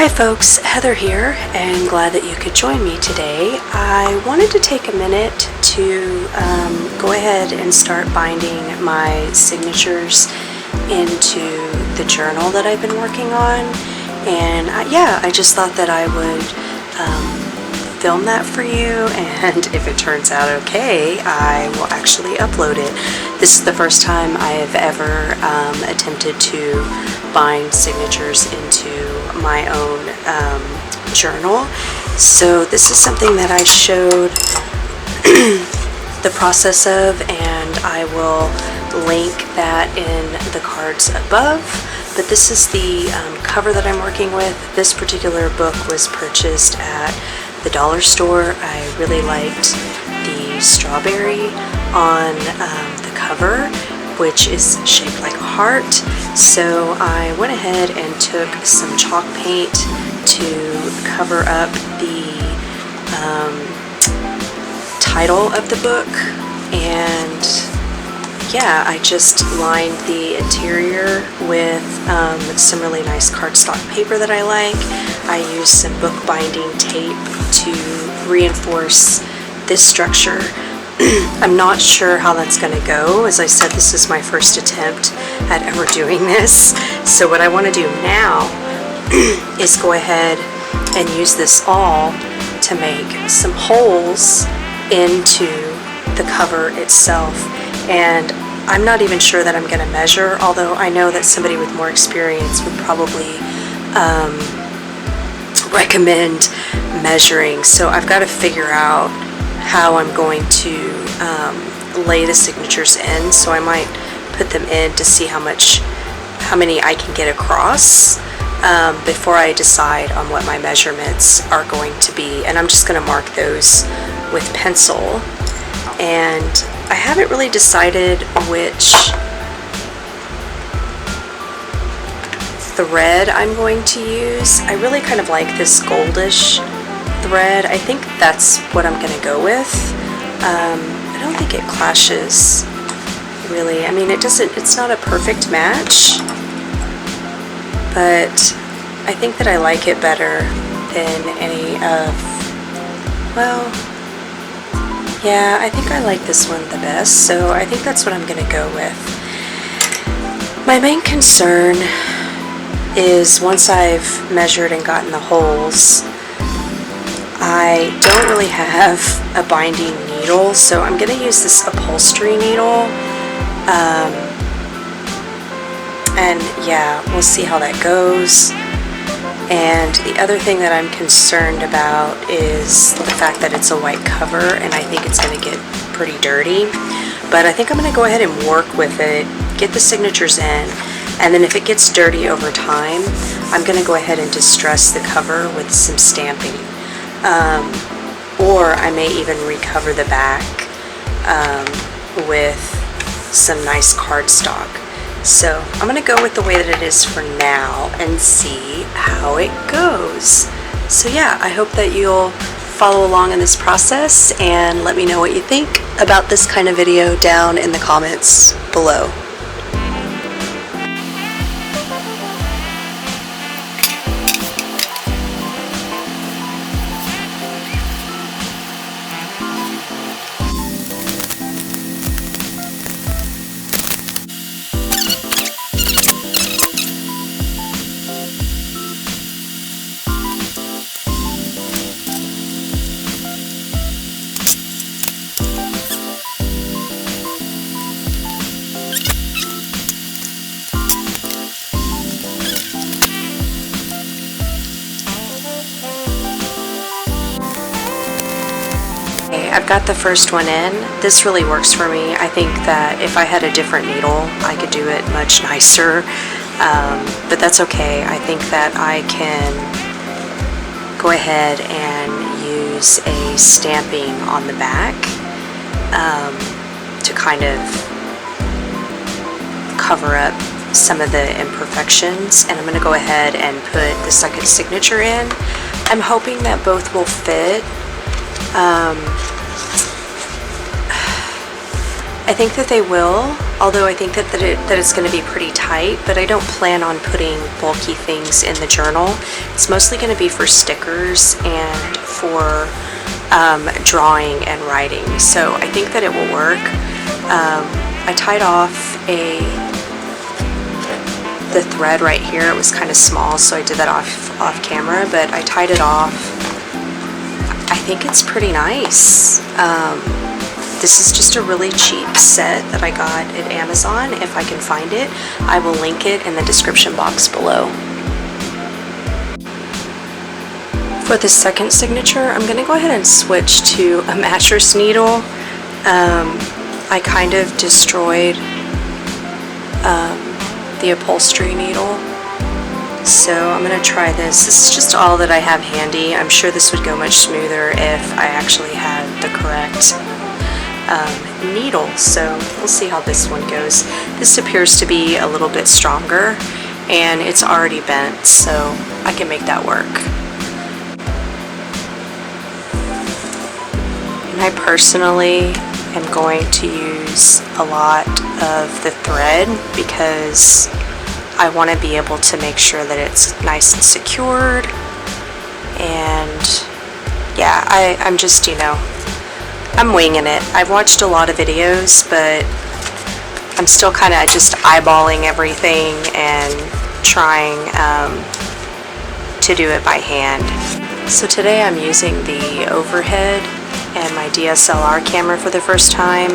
Hi folks, Heather here, and glad that you could join me today. I wanted to take a minute to go ahead and start binding my signatures into the journal that I've been working on, and I just thought that I would film that for you, and if it turns out okay, I will actually upload it. This is the first time I have ever attempted to bind signatures into my own journal. So this is something that I showed the process of, and I will link that in the cards above. But this is the cover that I'm working with. This particular book was purchased at the dollar store. I really liked the strawberry on the cover, which is shaped like a heart. So I went ahead and took some chalk paint to cover up the title of the book, and yeah, I just lined the interior with some really nice cardstock paper that I like. I used some bookbinding tape to reinforce this structure. I'm not sure how that's going to go. As I said, this is my first attempt at ever doing this. So what I want to do now is go ahead and use this awl to make some holes into the cover itself. And I'm not even sure that I'm going to measure, although I know that somebody with more experience would probably recommend measuring. So I've got to figure out how I'm going to lay the signatures in. So I might put them in to see how many I can get across before I decide on what my measurements are going to be. And I'm just going to mark those with pencil. And I haven't really decided which thread I'm going to use. I really kind of like this goldish thread. I think that's what I'm going to go with. I don't think it clashes really. I mean, it's not a perfect match, but I think that I like it better than any of, well, yeah, I think I like this one the best, so I think that's what I'm going to go with. My main concern is once I've measured and gotten the holes, I don't really have a binding needle, so I'm going to use this upholstery needle. And yeah, we'll see how that goes. And the other thing that I'm concerned about is the fact that it's a white cover, and I think it's going to get pretty dirty. But I think I'm going to go ahead and work with it, get the signatures in, and then if it gets dirty over time, I'm going to go ahead and distress the cover with some stamping. Or I may even recover the back with some nice cardstock. So I'm going to go with the way that it is for now and see how it goes. So yeah, I hope that you'll follow along in this process and let me know what you think about this kind of video down in the comments below. I've got the first one in. This really works for me. I think that if I had a different needle, I could do it much nicer, but that's okay. I think that I can go ahead and use a stamping on the back to kind of cover up some of the imperfections, and I'm going to go ahead and put the second signature in. I'm hoping that both will fit. I think that they will. although I think that it's going to be pretty tight, but I don't plan on putting bulky things in the journal. It's mostly going to be for stickers and for drawing and writing, so I think that it will work. I tied off the thread right here. It was kind of small, so I did that off camera, but I tied it off. I think it's pretty nice. This is just a really cheap set that I got at Amazon. If I can find it, I will link it in the description box below. For the second signature, I'm going to go ahead and switch to a mattress needle. I kind of destroyed the upholstery needle, so I'm going to try this. This is just all that I have handy. I'm sure this would go much smoother if I actually had the correct needle, so we'll see how this one goes. This appears to be a little bit stronger, and it's already bent, so I can make that work. And I personally am going to use a lot of the thread because I want to be able to make sure that it's nice and secured. And yeah, I'm just, I'm winging it. I've watched a lot of videos, but I'm still kind of just eyeballing everything and trying to do it by hand. So today I'm using the overhead and my DSLR camera for the first time.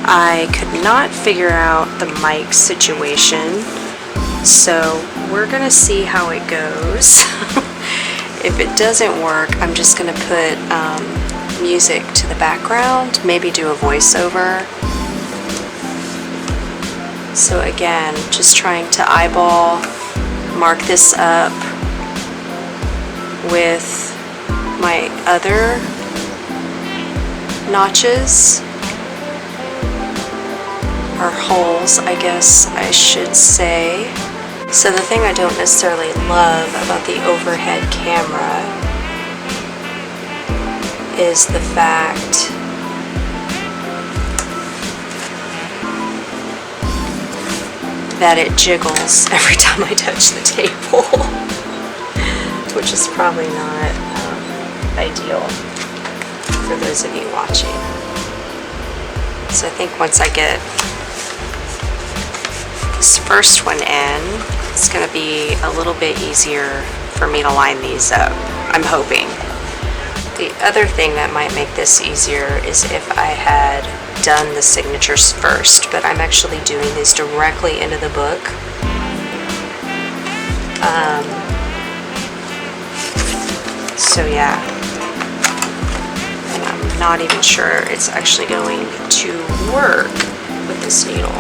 I could not figure out the mic situation, so we're gonna see how it goes. If it doesn't work, I'm just gonna put music to the background, maybe do a voiceover. So again, just trying to eyeball, mark this up with my other notches, or holes, I guess I should say. So the thing I don't necessarily love about the overhead camera is the fact that it jiggles every time I touch the table, which is probably not ideal for those of you watching. So I think once I get this first one in, it's going to be a little bit easier for me to line these up, I'm hoping. The other thing that might make this easier is if I had done the signatures first, but I'm actually doing these directly into the book. So yeah, and I'm not even sure it's actually going to work with this needle.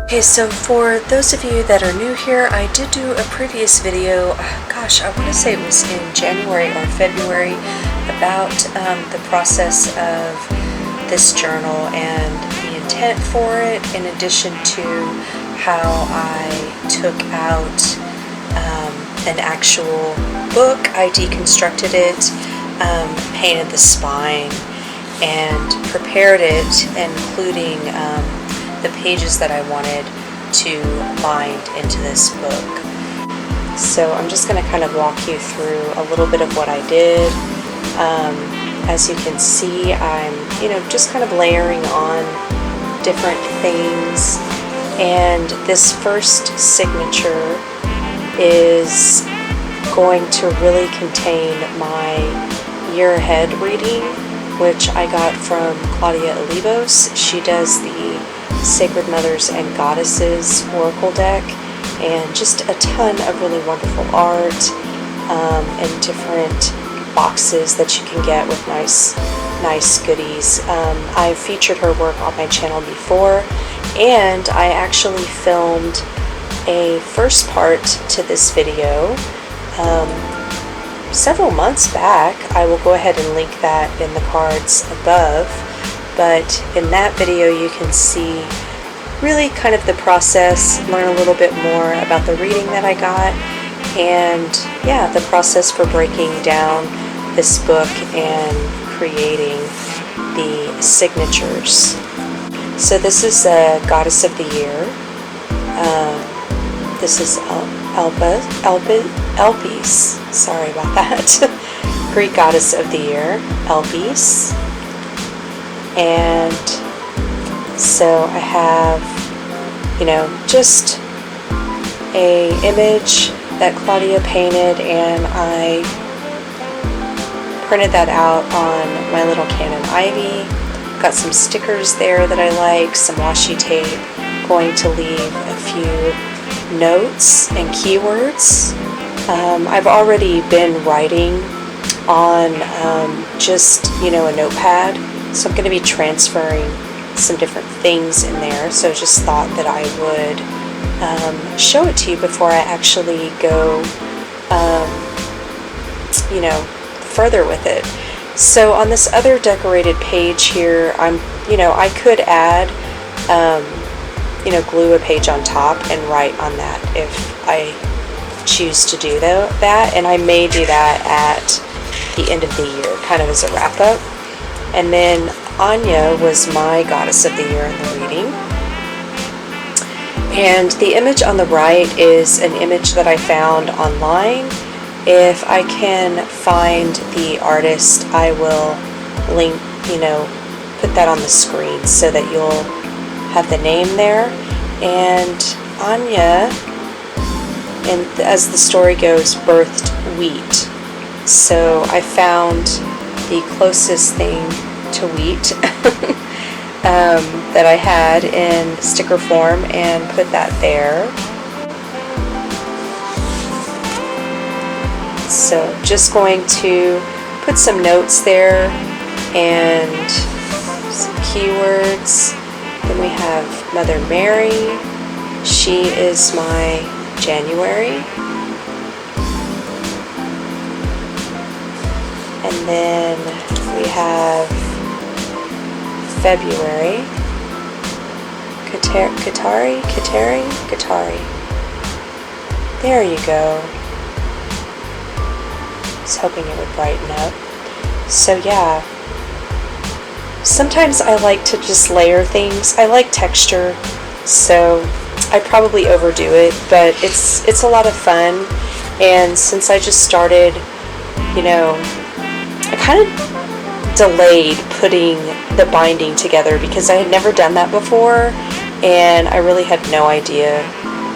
Okay, so for those of you that are new here, I did do a previous video, gosh, I want to say it was in January or February, about the process of this journal and the intent for it, in addition to how I took out an actual book. I deconstructed it, painted the spine, and prepared it, including the pages that I wanted to bind into this book. So I'm just going to kind of walk you through a little bit of what I did. As you can see, I'm, just kind of layering on different things. And this first signature is going to really contain my year ahead reading, which I got from Claudia Olivos. She does the Sacred Mothers and Goddesses Oracle deck, and just a ton of really wonderful art and different boxes that you can get with nice goodies. I've featured her work on my channel before, and I actually filmed a first part to this video several months back. I will go ahead and link that in the cards above. But in that video you can see really kind of the process, learn a little bit more about the reading that I got, and yeah, the process for breaking down this book and creating the signatures. So this is a Goddess of the Year. This is Elpis, sorry about that. Greek Goddess of the Year, Elpis. And so I have, just a image that Claudia painted, and I printed that out on my little Canon Ivy. Got some stickers there that I like, some washi tape. Going to leave a few notes and keywords. I've already been writing on just, a notepad. So I'm going to be transferring some different things in there. So just thought that I would show it to you before I actually go, further with it. So on this other decorated page here, I could add, glue a page on top and write on that if I choose to do that. And I may do that at the end of the year, kind of as a wrap up. And then Anya was my Goddess of the Year in the reading. And the image on the right is an image that I found online. If I can find the artist, I will link, put that on the screen so that you'll have the name there. And Anya, and as the story goes, birthed wheat. So I found the closest thing to wheat that I had in sticker form and put that there. So just going to put some notes there and some keywords. Then we have Mother Mary. She is my January. And then we have February. Katari. There you go. I was hoping it would brighten up. So yeah, sometimes I like to just layer things. I like texture, so I probably overdo it, but it's a lot of fun. And since I just started, I kind of delayed putting the binding together because I had never done that before, and I really had no idea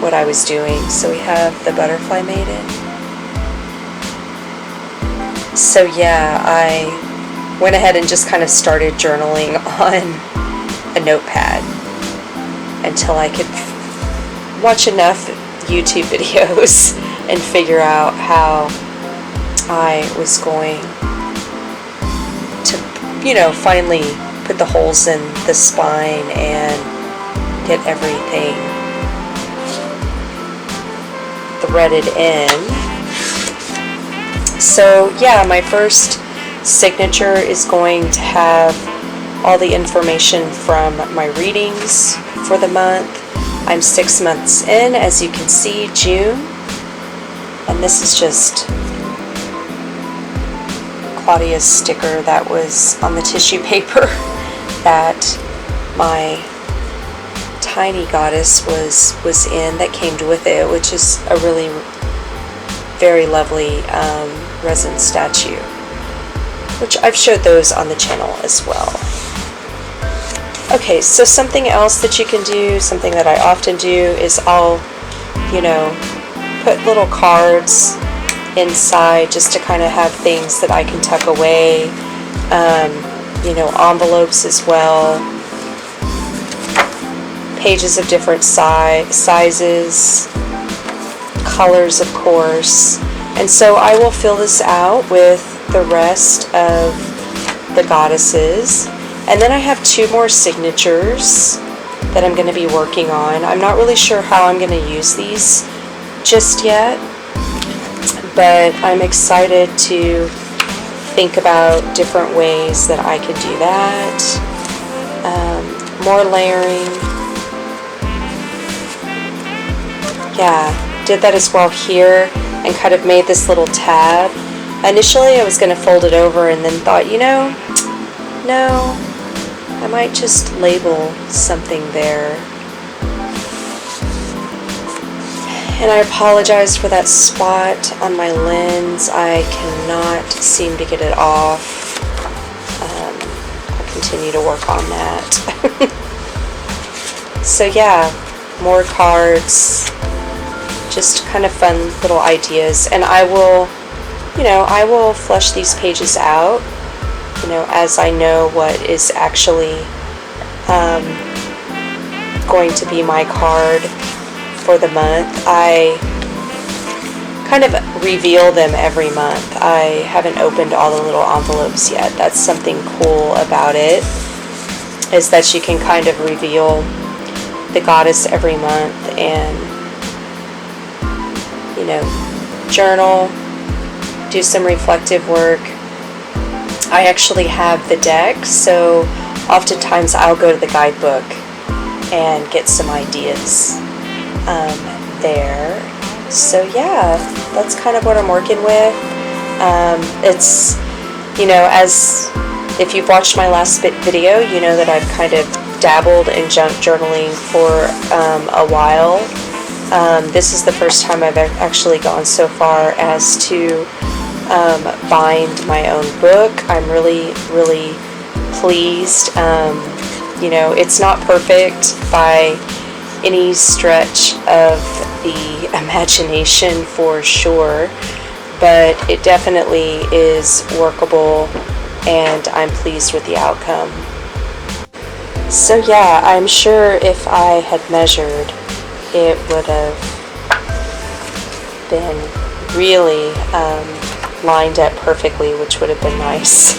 what I was doing. So we have the Butterfly Maiden. So yeah, I went ahead and just kind of started journaling on a notepad until I could watch enough YouTube videos and figure out how I was going to, finally put the holes in the spine and get everything threaded in. So yeah, my first signature is going to have all the information from my readings for the month. I'm 6 months in, as you can see, June, and this is just Claudia's sticker that was on the tissue paper that my tiny goddess was in, that came with it, which is a really very lovely resin statue, which I've showed those on the channel as well. Okay, so something else that you can do, something that I often do, is I'll, put little cards inside just to kind of have things that I can tuck away, envelopes as well, pages of different sizes, colors of course, and so I will fill this out with the rest of the goddesses. And then I have 2 more signatures that I'm going to be working on. I'm not really sure how I'm going to use these just yet, but I'm excited to think about different ways that I can do that. More layering. Yeah, did that as well here and kind of made this little tab. Initially I was going to fold it over and then thought, no, I might just label something there. And I apologize for that spot on my lens. I cannot seem to get it off. I'll continue to work on that. So yeah, more cards, just kind of fun little ideas. And I will flesh these pages out, as I know what is actually going to be my card for the month. I kind of reveal them every month. I haven't opened all the little envelopes yet. That's something cool about it, is that you can kind of reveal the goddess every month and, journal, do some reflective work. I actually have the deck, so oftentimes I'll go to the guidebook and get some ideas there. So yeah, that's kind of what I'm working with. It's, as if you've watched my last video, you know that I've kind of dabbled in junk journaling for a while. This is the first time I've actually gone so far as to bind my own book. I'm really, really pleased. It's not perfect by any stretch of the imagination for sure, but it definitely is workable and I'm pleased with the outcome. So yeah, I'm sure if I had measured, it would have been really lined up perfectly, which would have been nice.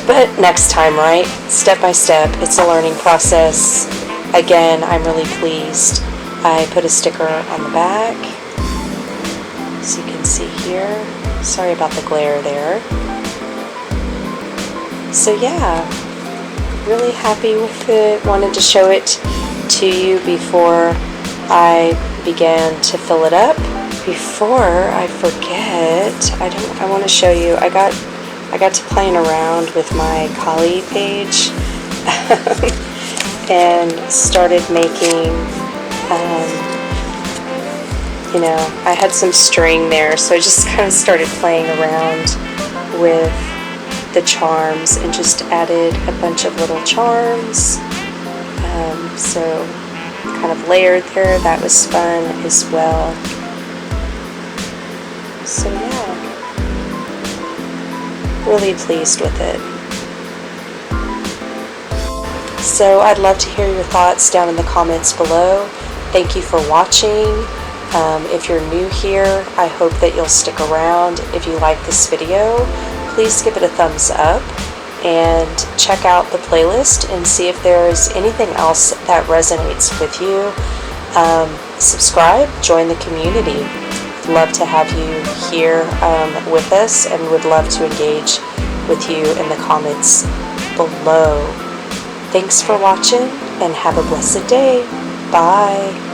But next time, right? Step by step. It's a learning process. Again, I'm really pleased. I put a sticker on the back, so you can see here. Sorry about the glare there. So yeah, really happy with it. Wanted to show it to you before I began to fill it up. Before I forget, I want to show you. I got to playing around with my Kali page and started making. I had some string there, so I just kind of started playing around with the charms and just added a bunch of little charms. So kind of layered there. That was fun as well. So yeah, really pleased with it. So I'd love to hear your thoughts down in the comments below. Thank you for watching. If you're new here, I hope that you'll stick around. If you like this video, please give it a thumbs up and check out the playlist and see if there's anything else that resonates with you. Subscribe, join the community. Love to have you here with us, and would love to engage with you in the comments below. Thanks for watching, and have a blessed day. Bye.